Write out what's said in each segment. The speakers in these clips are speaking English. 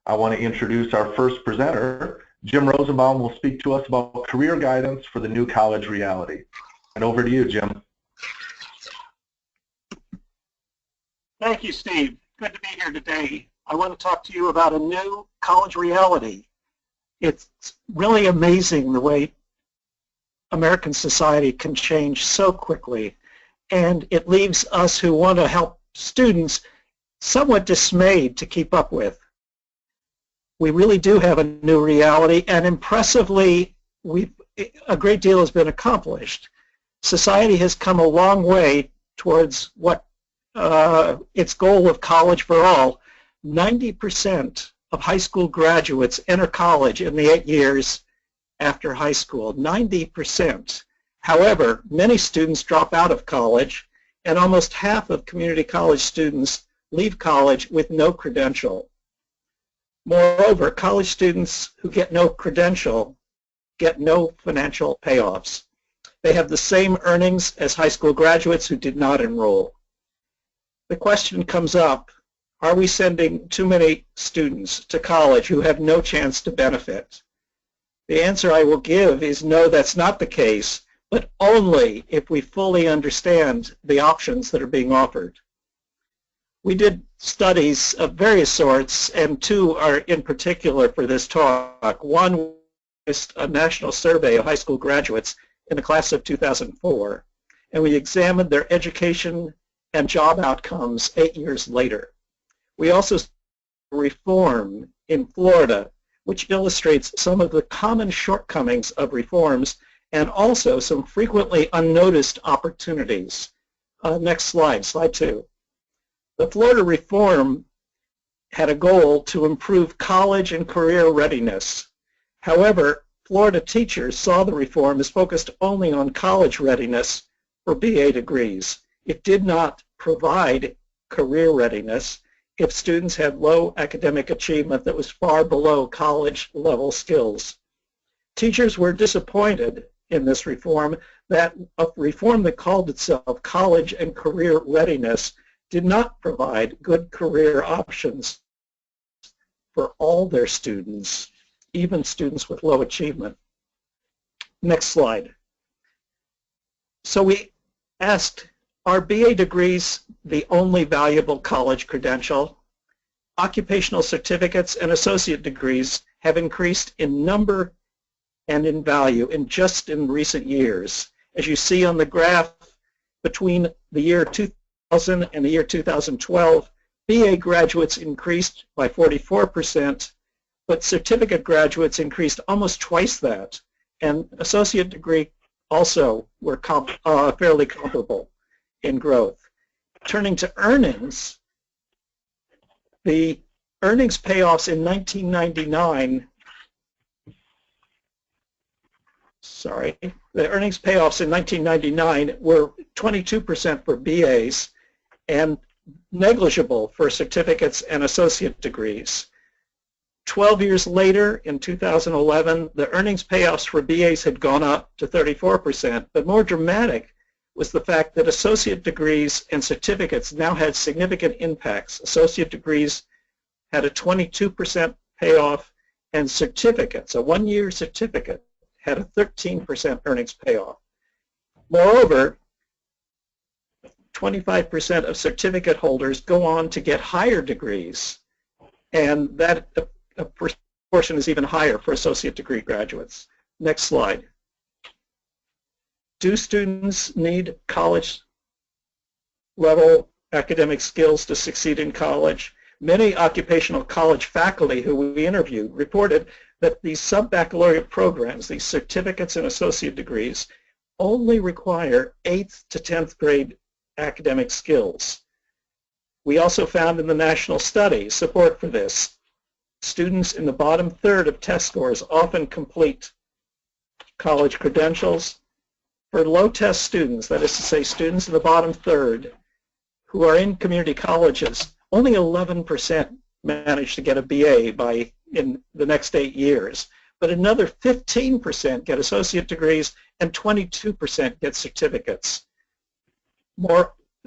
I want to introduce our first presenter. Jim Rosenbaum will speak to us about career guidance for the new college reality. And over to you, Jim. Thank you, Steve. Good to be here today. I want to talk to you about a new college reality. It's really amazing the way American society can change so quickly, and it leaves us who want to help students somewhat dismayed to keep up with. We really do have a new reality, and impressively, a great deal has been accomplished. Society has come a long way towards what its goal of college for all. 90% of high school graduates enter college in the 8 years after high school. 90%. However, many students drop out of college, and almost half of community college students leave college with no credential. Moreover, college students who get no credential get no financial payoffs. They have the same earnings as high school graduates who did not enroll. The question comes up, are we sending too many students to college who have no chance to benefit? The answer I will give is no, that's not the case, but only if we fully understand the options that are being offered. We did studies of various sorts, and two are in particular for this talk. One was a national survey of high school graduates in the class of 2004, and we examined their education and job outcomes 8 years later. We also saw reform in Florida, which illustrates some of the common shortcomings of reforms and also some frequently unnoticed opportunities. Next slide, slide 2. The Florida reform had a goal to improve college and career readiness. However, Florida teachers saw the reform as focused only on college readiness for BA degrees. It did not provide career readiness if students had low academic achievement that was far below college level skills. Teachers were disappointed in this reform, that a reform that called itself college and career readiness did not provide good career options for all their students, even students with low achievement. Next slide. So we asked, are BA degrees the only valuable college credential? Occupational certificates and associate degrees have increased in number and in value just in recent years. As you see on the graph, between the year 2000 and the year 2012, BA graduates increased by 44%, but certificate graduates increased almost twice that, and associate degree also were fairly comparable in growth. Turning to earnings, the earnings payoffs in 1999, the earnings payoffs in 1999 were 22% for BAs and negligible for certificates and associate degrees. 12 years later, in 2011, the earnings payoffs for BAs had gone up to 34%, but more dramatic was the fact that associate degrees and certificates now had significant impacts. Associate degrees had a 22% payoff, and certificates, a one-year certificate, had a 13% earnings payoff. Moreover, 25% of certificate holders go on to get higher degrees, and that proportion is even higher for associate degree graduates. Next slide. Do students need college level academic skills to succeed in college? Many occupational college faculty who we interviewed reported that these sub-baccalaureate programs, these certificates and associate degrees, only require 8th to 10th grade academic skills. We also found in the national study support for this. Students in the bottom third of test scores often complete college credentials. For low test students, that is to say students in the bottom third who are in community colleges, only 11% manage to get a BA in the next 8 years, but another 15% get associate degrees and 22% get certificates.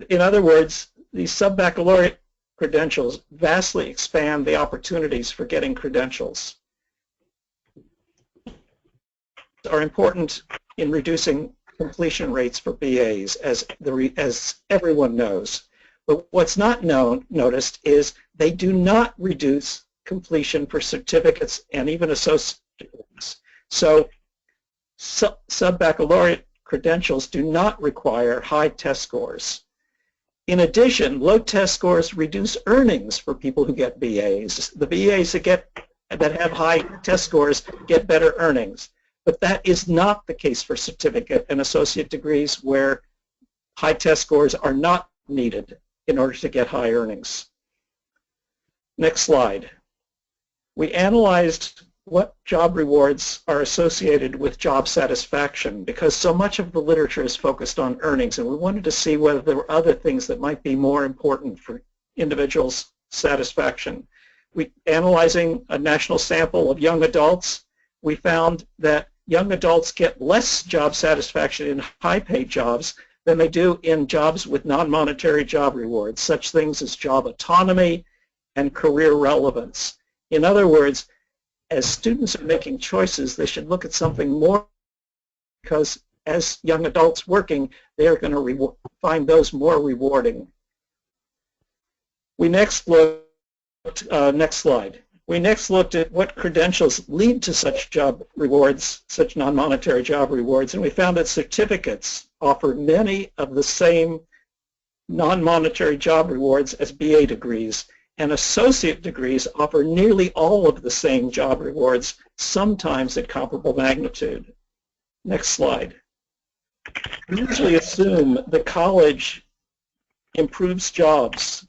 In other words, these sub-baccalaureate credentials vastly expand the opportunities for getting credentials. Are important in reducing completion rates for BAs, as everyone knows. But what's not noticed is they do not reduce completion for certificates and even associate degrees. So sub-baccalaureate credentials do not require high test scores. In addition, low test scores reduce earnings for people who get BAs. The BAs that have high test scores get better earnings. But that is not the case for certificate and associate degrees, where high test scores are not needed in order to get high earnings. Next slide. We analyzed what job rewards are associated with job satisfaction, because so much of the literature is focused on earnings, and we wanted to see whether there were other things that might be more important for individuals' satisfaction. Analyzing a national sample of young adults, we found that young adults get less job satisfaction in high-paid jobs than they do in jobs with non-monetary job rewards, such things as job autonomy and career relevance. In other words, as students are making choices, they should look at something more, because as young adults working, they are going to find those more rewarding. We next looked, next slide. We next looked at what credentials lead to such job rewards, such non-monetary job rewards, and we found that certificates offer many of the same non-monetary job rewards as BA degrees, and associate degrees offer nearly all of the same job rewards, sometimes at comparable magnitude. Next slide. We usually assume that college improves jobs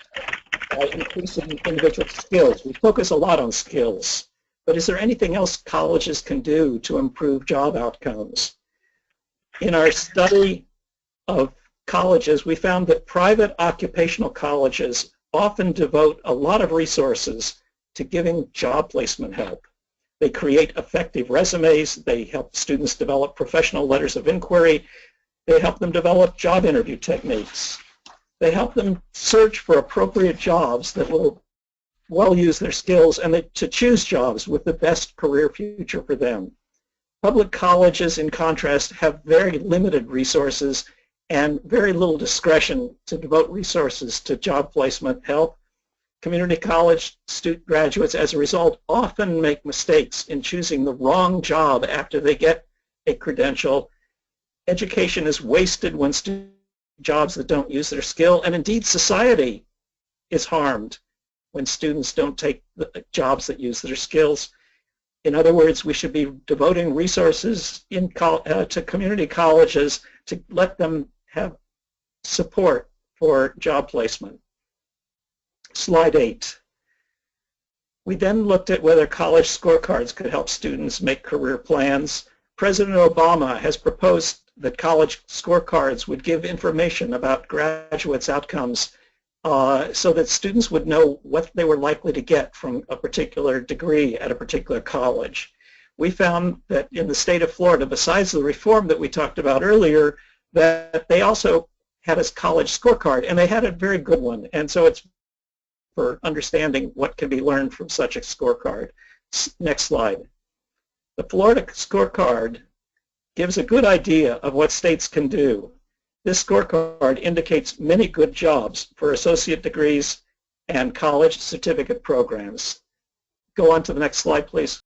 by increasing individual skills. We focus a lot on skills, but is there anything else colleges can do to improve job outcomes? In our study of colleges, we found that private occupational colleges often devote a lot of resources to giving job placement help. They create effective resumes, they help students develop professional letters of inquiry, they help them develop job interview techniques. They help them search for appropriate jobs that will well use their skills, and to choose jobs with the best career future for them. Public colleges, in contrast, have very limited resources and very little discretion to devote resources to job placement help. Community college student graduates, as a result, often make mistakes in choosing the wrong job after they get a credential. Education is wasted when students jobs that don't use their skill, and indeed society is harmed when students don't take the jobs that use their skills. In other words, we should be devoting resources to community colleges to let them have support for job placement. Slide 8. We then looked at whether college scorecards could help students make career plans. President Obama has proposed that college scorecards would give information about graduates' outcomes so that students would know what they were likely to get from a particular degree at a particular college. We found that in the state of Florida, besides the reform that we talked about earlier, that they also had a college scorecard, and they had a very good one. And so it's for understanding what can be learned from such a scorecard. Next slide. The Florida scorecard gives a good idea of what states can do. This scorecard indicates many good jobs for associate degrees and college certificate programs. Go on to the next slide, please.